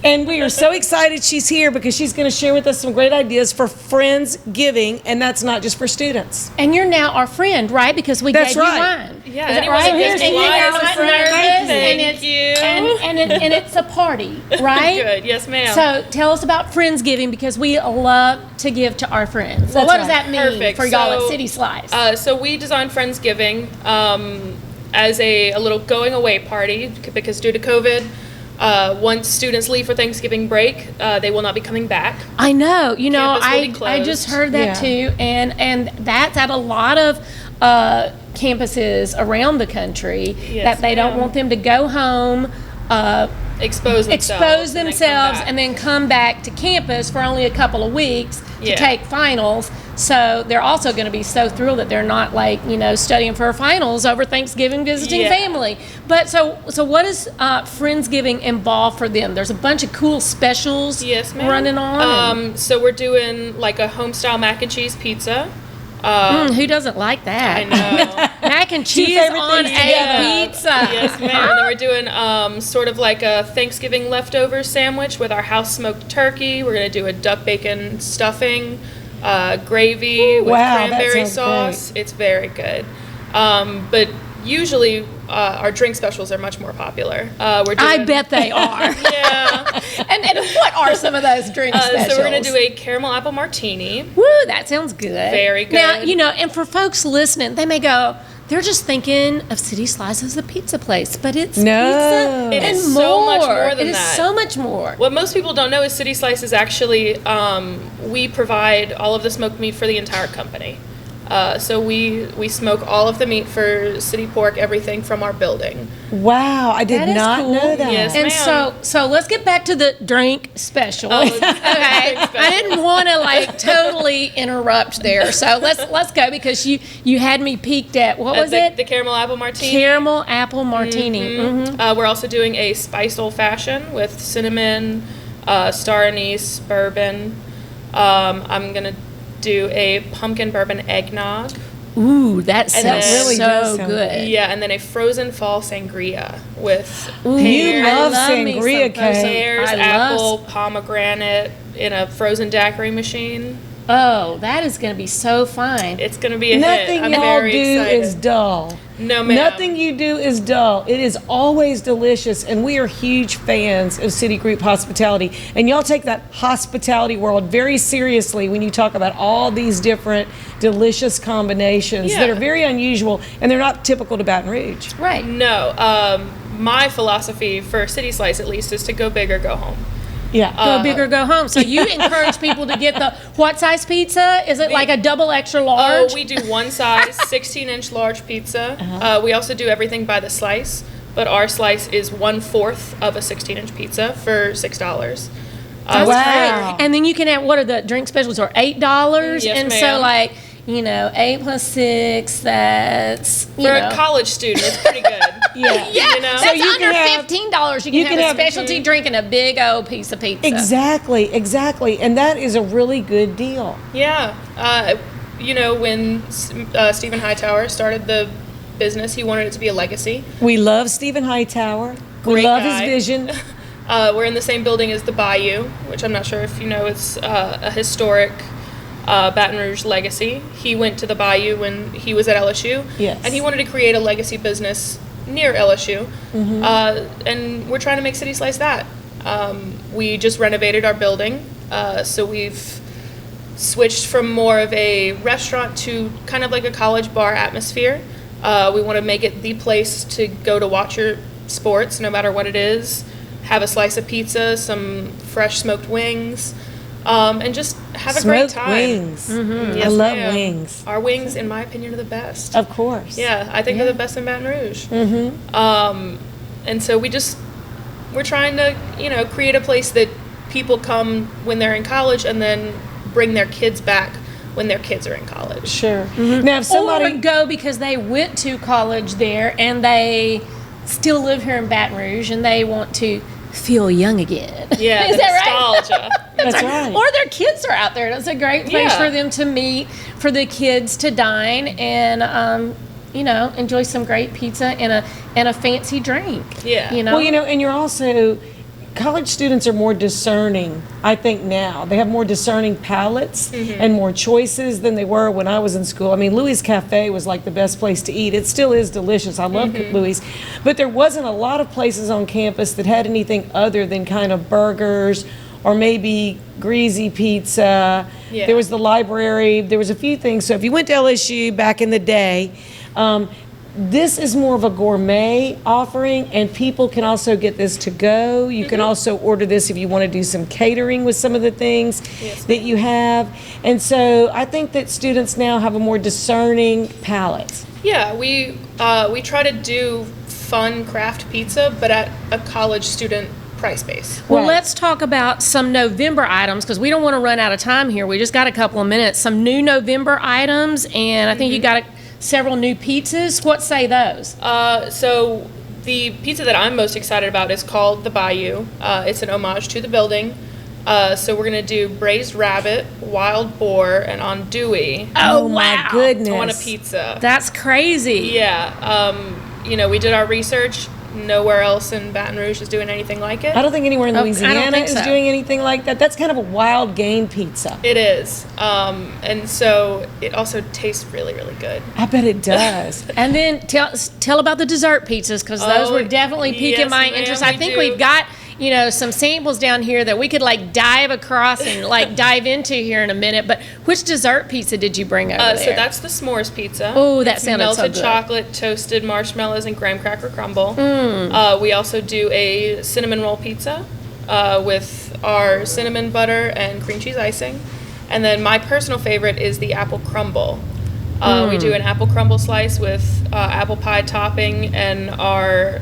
and we are so excited she's here because she's going to share with us some great ideas for Friendsgiving, and that's not just for students. And you're now our friend, right? Because we That's gave right. you wine. Yeah, Is that anyone right? that gives me And wine you're is not a friend. nervous, Thank and it's, you. And it's a party, right? Good. Yes, ma'am. So tell us about Friendsgiving, because we love to give to our friends. So That's what does right. that mean Perfect. for y'all So, at City Slice? So we designed Friendsgiving as a little going away party because due to COVID, once students leave for Thanksgiving break, they will not be coming back. I know. You know, Campus will be I just closed. heard that Yeah. too, and that's at a lot of campuses around the country, Yes, that they don't ma'am. want them to go home. Expose themselves. And then come back to campus for only a couple of weeks to Yeah. take finals. So they're also going to be so thrilled that they're not studying for finals over Thanksgiving, visiting Yeah. family. But so what does Friendsgiving involve for them? There's a bunch of cool specials Yes, ma'am. running on. So we're doing like a home style mac and cheese pizza. Who doesn't like that? I know. Mac and cheese favorite on things a together. pizza. Yes, ma'am. And then we're doing sort of like a Thanksgiving leftover sandwich with our house smoked turkey. We're gonna do a duck bacon stuffing, gravy with wow, that cranberry sounds sauce. It's very good. But usually our drink specials are much more popular. We're doing, I bet they are. Yeah. And what are some of those drink specials? So we're gonna do a caramel apple martini. Woo, that sounds good. Very good. Now, and for folks listening, they may go, they're just thinking of City Slice as a pizza place, but it's No. pizza It and is more. so much more than It is that. so much more. What most people don't know is City Slice is actually, we provide all of the smoked meat for the entire company. So we smoke all of the meat for City Pork, everything from our building. Wow, I did That is not cool. know that. Yes, And ma'am. so let's get back to the drink special. Oh, Okay, I didn't want to totally interrupt there. So let's go, because you had me peeked at what was it? The caramel apple martini. Caramel apple martini. Mhm. We're also doing a spiced old fashioned with cinnamon, star anise, bourbon. I'm gonna do a pumpkin bourbon eggnog. Ooh, that And sounds then- really does so sound good. Yeah, and then a frozen fall sangria with You pears, love me sangria, some Kay. pears, I love apple, pomegranate in a frozen daiquiri machine. Oh, that is going to be so fun. It's gonna be a Nothing hit. I'm y'all very do excited. is dull. No, ma'am. Nothing you do is dull. It is always delicious, and we are huge fans of Citigroup Hospitality. And y'all take that hospitality world very seriously when you talk about all these different delicious combinations that Yeah. are very unusual, and they're not typical to Baton Rouge. Right. No, my philosophy for City Slice at least is to go big or go home. Yeah. Go big or go home. So you encourage people to get the what size pizza? Is it like a double extra large? Oh, we do one size, 16-inch large pizza. We also do everything by the slice, but our slice is 1/4 of a 16-inch pizza for $6. That's Wow. great. And then you can have, what are the drink specials, are $8? Yes, and ma'am. so 8 plus 6, that's, For a college student, it's pretty good. Yeah. Yeah, You know? that's So you under can have- $15. You you can can have a have- specialty drink and a big old piece of pizza. Exactly. And that is a really good deal. Yeah. When Stephen Hightower started the business, he wanted it to be a legacy. We love Stephen Hightower. We Great love guy. his vision. We're in the same building as the Bayou, which I'm not sure if you know. It's a historic Baton Rouge legacy. He went to the Bayou when he was at LSU. Yes. And he wanted to create a legacy business near LSU. And we're trying to make City Slice that. We just renovated our building, so we've switched from more of a restaurant to kind of like a college bar atmosphere. We want to make it the place to go to watch your sports, no matter what it is. Have a slice of pizza, some fresh smoked wings, and just have a great Smoked time. wings. Yes, I love ma'am. wings. Our wings, in my opinion, are the best. Of course. Yeah, I think they're the best in Baton Rouge. And so we're trying to, create a place that people come when they're in college and then bring their kids back when their kids are in college. Sure. Now, if somebody Or go because they went to college there and they still live here in Baton Rouge and they want to feel young again. Yeah, Is the that right? nostalgia. That's right. Or their kids are out there. That's a great place Yeah. for them to meet, for the kids to dine and enjoy some great pizza and a fancy drink. Yeah. You know. Well, and you're also college students are more discerning, I think now. They have more discerning palates and more choices than they were when I was in school. I mean, Louis' Cafe was like the best place to eat. It still is delicious. I love Louis. But there wasn't a lot of places on campus that had anything other than kind of burgers or maybe greasy pizza. Yeah. There was the library. There was a few things. So if you went to LSU back in the day, this is more of a gourmet offering, and people can also get this to go. You can also order this if you want to do some catering with some of the things that you have. And so I think that students now have a more discerning palate. Yeah, we try to do fun craft pizza, but at a college student price base. Well, let's talk about some November items because we don't want to run out of time here. We just got a couple of minutes. Some new November items, and I think you got several new pizzas. What say those? So the pizza that I'm most excited about is called the Bayou. It's an homage to the building. So we're gonna do braised rabbit, wild boar, and andouille. Oh my goodness! On a pizza. That's crazy. Yeah. We did our research. Nowhere else in Baton Rouge is doing anything like it. I don't think anywhere in Louisiana is so. doing anything like that. That's kind of a wild game pizza. It is. And so it also tastes really, really good. I bet it does. And then tell about the dessert pizzas because those were definitely piquing my interest. I think we've got some samples down here that we could dive across and dive into here in a minute. But which dessert pizza did you bring over there? So that's the s'mores pizza. Oh, that It's sounded so melted good. chocolate, toasted marshmallows, and graham cracker crumble. We also do a cinnamon roll pizza with our cinnamon butter and cream cheese icing. And then my personal favorite is the apple crumble. We do an apple crumble slice with apple pie topping and our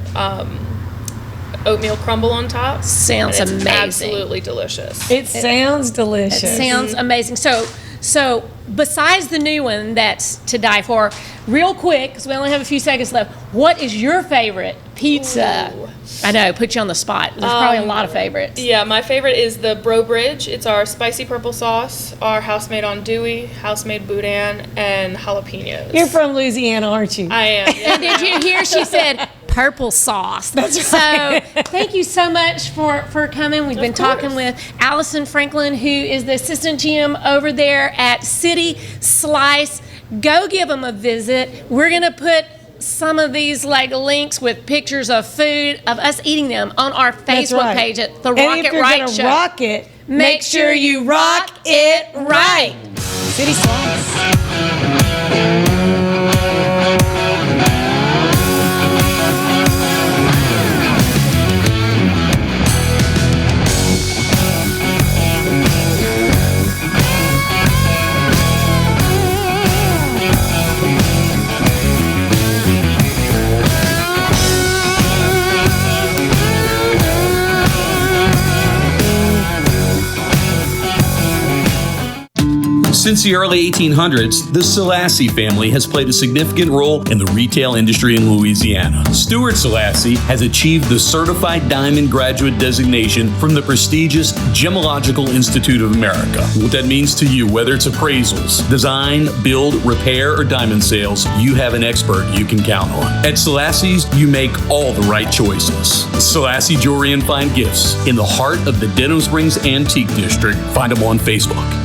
oatmeal crumble on top. Sounds and it's amazing. Absolutely delicious. It sounds delicious. It sounds amazing. So besides the new one that's to die for, real quick, because we only have a few seconds left, what is your favorite pizza? Ooh. I know, put you on the spot. There's probably a lot of favorites. Yeah, my favorite is the Bro Bridge. It's our spicy purple sauce, our house-made andouille, house-made boudin, and jalapenos. You're from Louisiana, aren't you? I am. And did you hear she said purple sauce? That's right. So thank you so much for coming. We've been talking with Allison Franklin, who is the assistant GM over there at City Slice. Go give them a visit. We're going to put some of these links with pictures of food of us eating them on our Facebook page at the Rock and if It you're Right gonna Show. rock it, Make sure you rock it right. City Slice. Since the early 1800s, the Selassie family has played a significant role in the retail industry in Louisiana. Stuart Selassie has achieved the Certified Diamond Graduate designation from the prestigious Gemological Institute of America. What that means to you, whether it's appraisals, design, build, repair, or diamond sales, you have an expert you can count on. At Selassie's, you make all the right choices. Selassie Jewelry and Fine Gifts in the heart of the Denham Springs Antique District. Find them on Facebook.